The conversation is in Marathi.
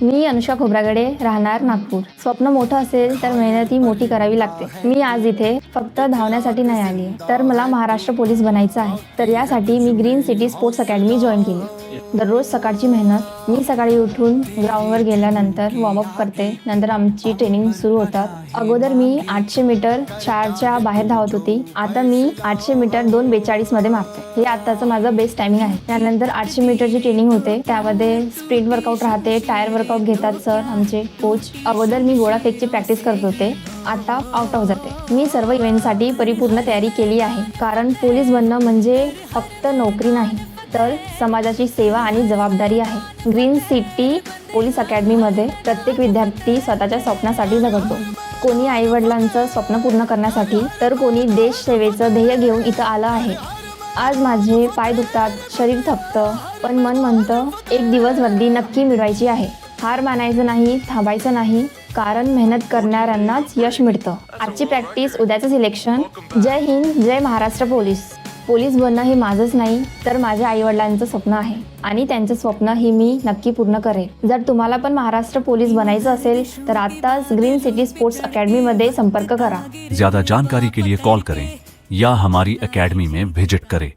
मी अनुषा खोब्रागडे, राहणार नागपूर। स्वप्न मोठं असेल तर मेहनत ही मोठी करावी लागते। मी आज इथे फक्त धावण्यासाठी नाही आली आहे, तर मला महाराष्ट्र पोलीस बनायचं आहे। तर यासाठी मी green city sports academy join केली। दररोज सकाळची मेहनत। मी सकाळी उठून ग्राउंडवर गेल्यानंतर वॉर्मअप करते, नंतर आमची ट्रेनिंग सुरू होतात। अगोदर मी 800 मीटर 4च्या बाहेर धावत होती, आता मी 800 मीटर 2:42 मध्ये मारते। हे आताचं माझं बेस्ट टायमिंग आहे। त्यानंतर 800 मीटरची ट्रेनिंग होते, त्यामध्ये स्प्रिंट वर्कआउट राहते, टायर वर्कआउट घेतात सर आमचे कोच। अगोदर मी गोळा फेकची प्रॅक्टिस करत होते, आता आउट ऑफ जाते। मी सर्व इव्हेंटसाठी परिपूर्ण तयारी केली आहे, कारण पोलीस बनणं म्हणजे फक्त नोकरी नाही, तर समाजाची सेवा आणि जबाबदारी आहे। ग्रीन सिटी पोलीस अकॅडमीमध्ये प्रत्येक विद्यार्थी स्वतःच्या स्वप्नासाठी झगडतो। कोणी आईवडिलांचं स्वप्न पूर्ण करण्यासाठी, तर कोणी देश सेवेचं ध्येय घेऊन इथं आलं आहे। आज माझे पाय दुखतात, शरीर थकतं, पण मन म्हणतं एक दिवस वर्दी नक्की मिळवायची आहे। हार मानायचं नाही, थांबायचं नाही, कारण मेहनत करणाऱ्यांनाच यश मिळतं। आजची प्रॅक्टिस, उद्याचं सिलेक्शन। जय हिंद, जय महाराष्ट्र पोलीस। पोलीस बनणं हे माझंच नाही, तर माझ्या आईवडिलांचं स्वप्न आहे आणि त्यांचं स्वप्न ही मी नक्की पूर्ण करेन। जर तुम्हाला पण महाराष्ट्र पोलीस बनायचं असेल तर आत्ताच ग्रीन सिटी स्पोर्ट्स अकॅडमीमध्ये संपर्क करा। ज्यादा जानकारी के लिए कॉल करें या हमारी एकेडमी में विजिट करें।